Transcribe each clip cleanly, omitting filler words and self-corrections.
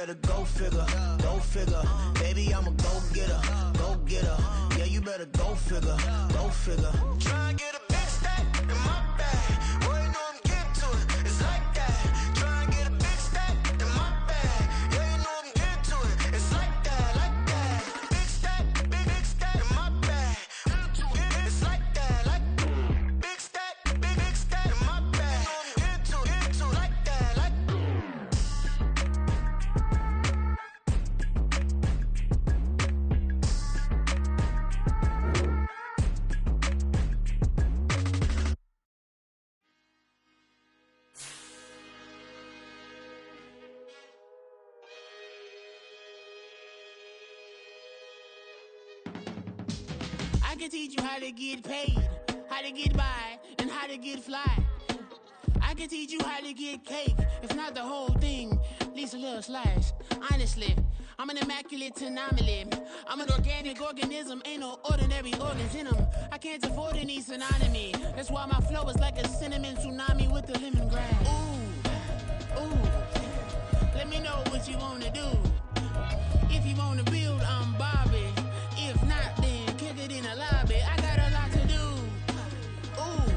better go figure, go figure. Baby, I'm a go-getter, go-getter. Yeah, you better go figure, go figure. Try and get a big stack in my bag. Boy, you know I'm getting to it, it's like that. Try and get a big stack in my bag. Yeah, you know I'm getting to it, it's like that, like that. Big stack, big stack in my bag. It's like that, like big stack in my bag. You know I'm getting to it, like that, like. I can teach you how to get paid, how to get by, and how to get fly. I can teach you how to get cake, if not the whole thing, at least a little slice. Honestly, I'm an immaculate anomaly. I'm an organic organism, ain't no ordinary organs in them. I can't afford any synonymy. That's why my flow is like a cinnamon tsunami with the lemongrass. Ooh, ooh, let me know what you wanna do. If you wanna build, I'm Bobby. If not, then kick it in the lobby. I got a lot to do. Ooh,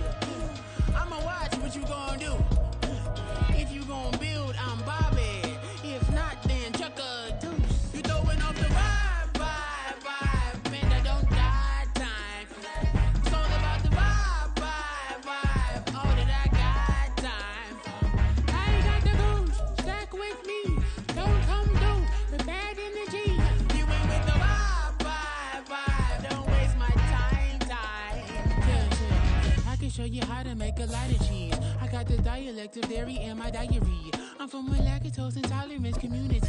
I'ma watch what you gon' do. If you gon' build, I'm Bobby. If not, then chuck a deuce. You throwing off the vibe, man, I don't die time. It's all about the vibe, all that I got time. I ain't got the goose, stack with me. Don't come through with bad energy. You ain't with the vibe, don't waste my time. Yeah. I can show you how to make a lot of cheese. I got the dialect of dairy in my diary. I'm from a lactose intolerance community.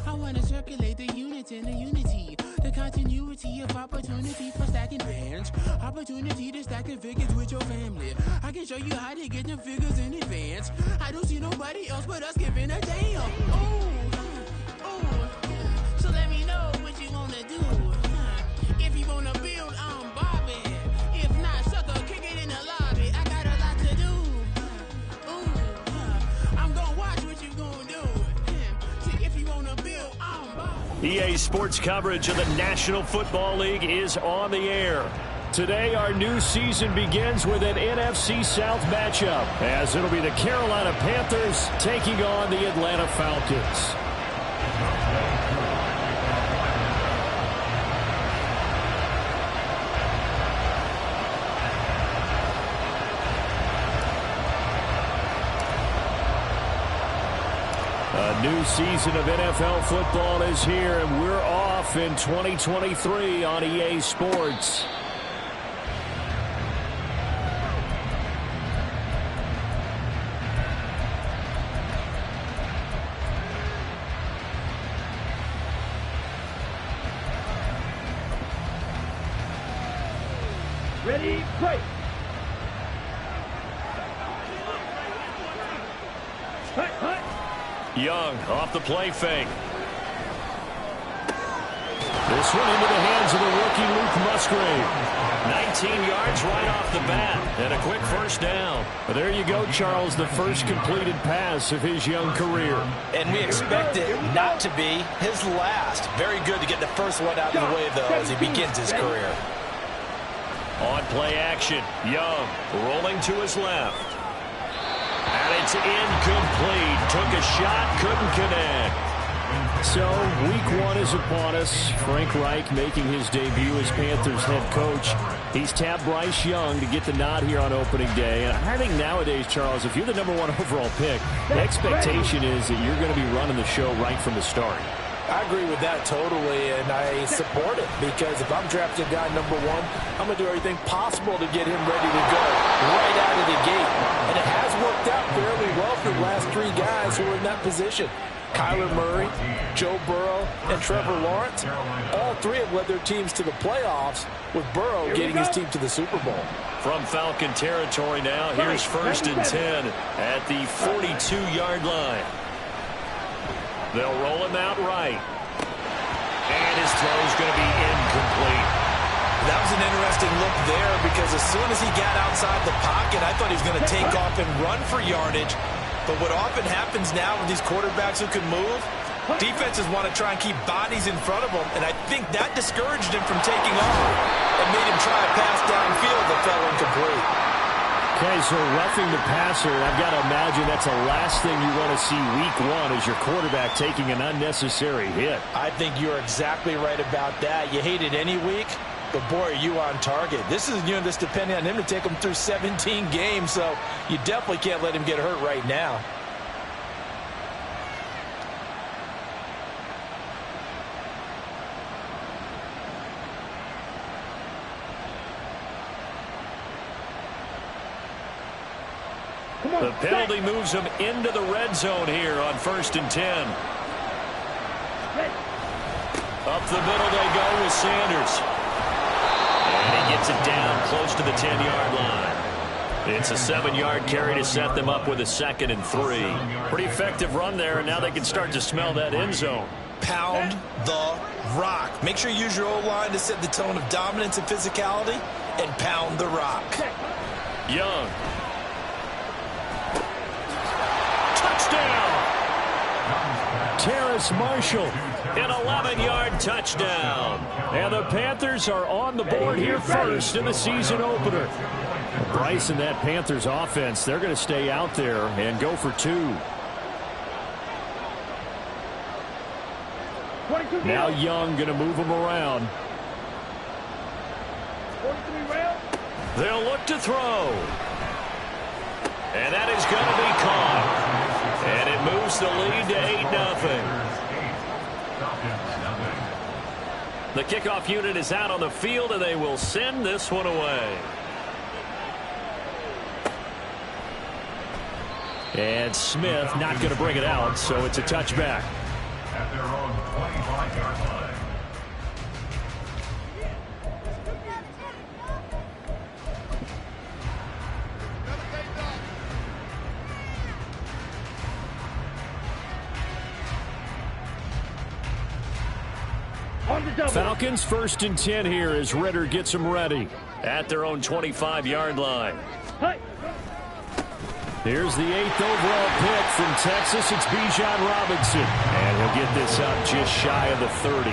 I wanna circulate the units in the unity. The continuity of opportunity for stacking bands. Opportunity to stack the figures with your family. I can show you how to get the figures in advance. I don't see nobody else but us giving a damn. Ooh. So let me know what you wanna do. If you wanna build, I'm Bobby. If not, sucker, kick it in the lobby. I got a lot to do. I'm gonna watch what you gonna do. See, if you wanna build, I'm Bobby. EA Sports coverage of the National Football League is on the air. Today, our new season begins with an NFC South matchup, as it'll be the Carolina Panthers taking on the Atlanta Falcons. A new season of NFL football is here, and we're off in 2023 on EA Sports. Ready, play. Young off the play fake. This one into the hands of the rookie Luke Musgrave. 19 yards right off the bat and a quick first down. Well, there you go, Charles, the first completed pass of his young career. And we expect it not to be his last. Very good to get the first one out of the way, though, as he begins his career. On play action, Young rolling to his left. And it's incomplete. Took a shot, couldn't connect. So, week one is upon us. Frank Reich making his debut as Panthers head coach. He's tapped Bryce Young to get the nod here on opening day. And I think nowadays, Charles, if you're the #1 overall pick, the expectation is that you're going to be running the show right from the start. I agree with that totally, and I support it, because if I'm drafting guy #1, I'm going to do everything possible to get him ready to go right out of the gate. And it has worked out fairly well for the last three guys who are in that position. Kyler Murray, Joe Burrow, and Trevor Lawrence, all three have led their teams to the playoffs, with Burrow getting his team to the Super Bowl. From Falcon territory now, here's 1st and 10 at the 42-yard line. They'll roll him out right. And his throw's going to be incomplete. That was an interesting look there, because as soon as he got outside the pocket, I thought he was going to take off and run for yardage. But what often happens now with these quarterbacks who can move, Defenses want to try and keep bodies in front of him, and I think that discouraged him from taking off and made him try a pass downfield that fell incomplete. Okay, so roughing the passer, I've got to imagine that's the last thing you want to see week one as your quarterback taking an unnecessary hit. I think you're exactly right about that. You hate it any week, but boy, are you on target. This is this depending on him to take him through 17 games, so you definitely can't let him get hurt right now. The penalty moves him into the red zone here on 1st and 10. Up the middle they go with Sanders. And he gets it down close to the 10-yard line. It's a 7-yard carry to set them up with a 2nd and 3. Pretty effective run there, and now they can start to smell that end zone. Pound the rock. Make sure you use your O-line to set the tone of dominance and physicality, and pound the rock. Young. Touchdown! Terrace Marshall, an 11-yard touchdown. And the Panthers are on the board here first in the season opener. Bryce and that Panthers offense, they're going to stay out there and go for 2. Now Young going to move them around. They'll look to throw. And that is going to be caught. And it moves the lead to 8-0. The kickoff unit is out on the field, and they will send this one away. And Smith not going to bring it out, so it's a touchback. At their own 25-yard line. Falcons 1st and 10 here as Ritter gets them ready at their own 25-yard line. Here's the 8th overall pick from Texas. It's Bijan Robinson. And he'll get this up just shy of the 30.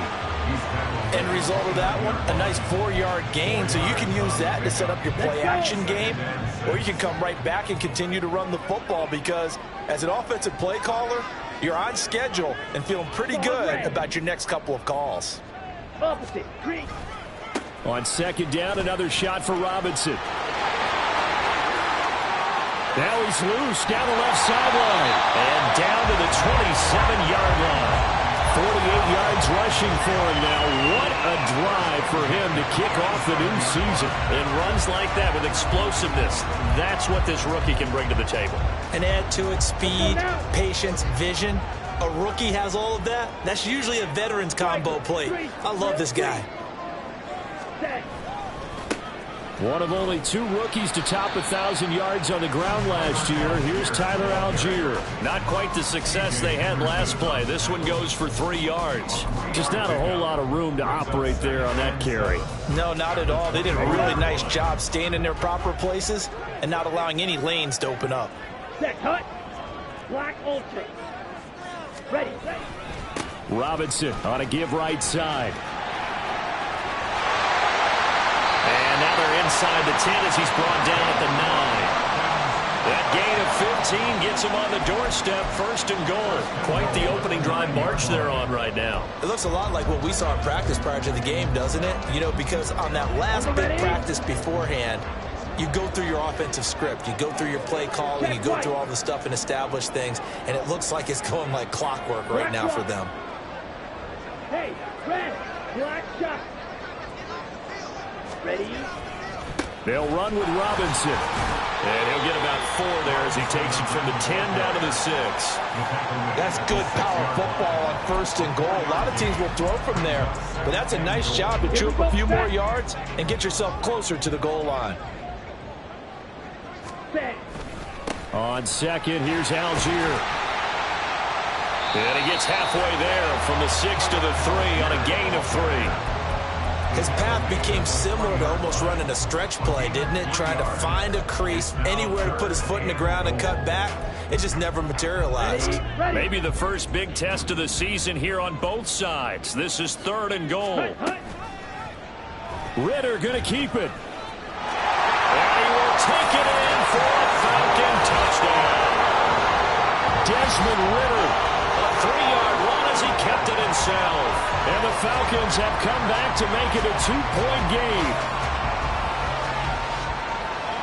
End result of that one, a nice 4-yard gain. So you can use that to set up your play-action game, or you can come right back and continue to run the football because as an offensive play caller, you're on schedule and feeling pretty good about your next couple of calls. Opposite, green. On 2nd down, another shot for Robinson. Now he's loose down the left sideline. And down to the 27-yard line. 48 yards rushing for him now. What a drive for him to kick off the new season. And runs like that with explosiveness. That's what this rookie can bring to the table. And add to it speed, patience, vision. A rookie has all of that. That's usually a veteran's combo play. I love this guy. One of only 2 rookies to top 1,000 yards on the ground last year. Here's Tyler Algier. Not quite the success they had last play. This one goes for 3 yards. Just not a whole lot of room to operate there on that carry. No, not at all. They did a really nice job staying in their proper places and not allowing any lanes to open up. Set, cut. Black ultra. Ready. Robinson on a give right side. And now they're inside the 10 as he's brought down at the 9. That gain of 15 gets him on the doorstep, 1st and goal. Quite the opening drive march they're on right now. It looks a lot like what we saw in practice prior to the game, doesn't it? You know, because on that last big practice beforehand, you go through your offensive script. You go through your play calling. You go through all the stuff and establish things. And it looks like it's going like clockwork right now for them. Hey, red, black shot. Ready? They'll run with Robinson. And he'll get about 4 there as he takes it from the 10 down to the 6. That's good power football on 1st and goal. A lot of teams will throw from there. But that's a nice job to chew up a few more yards and get yourself closer to the goal line. On 2nd, here's Algier. And he gets halfway there from the 6 to the 3 on a gain of 3. His path became similar to almost running a stretch play, didn't it? Trying to find a crease, anywhere to put his foot in the ground and cut back. it just never materialized. Ready. Maybe the first big test of the season here on both sides. This is 3rd and goal. Ritter going to keep it. And he will take it in for a Falcon touchdown. Desmond Ritter, a 3-yard run as he kept it himself. And the Falcons have come back to make it a 2-point game.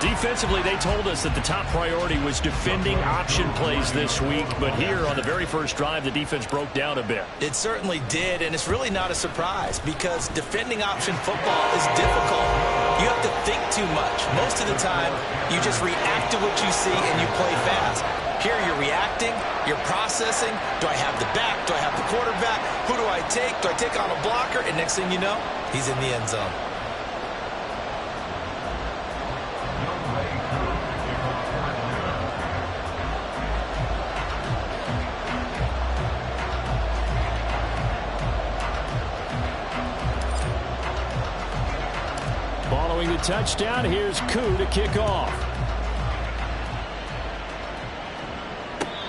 Defensively, they told us that the top priority was defending option plays this week, but here on the very first drive, the defense broke down a bit. It certainly did, and it's really not a surprise because defending option football is difficult. You have to think too much. Most of the time, you just react to what you see and you play fast. Here you're reacting, you're processing. Do I have the back? Do I have the quarterback? Who do I take? Do I take on a blocker? And next thing you know, he's in the end zone. Following the touchdown, here's Koo to kick off.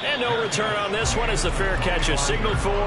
And no return on this one as the fair catch is signaled for,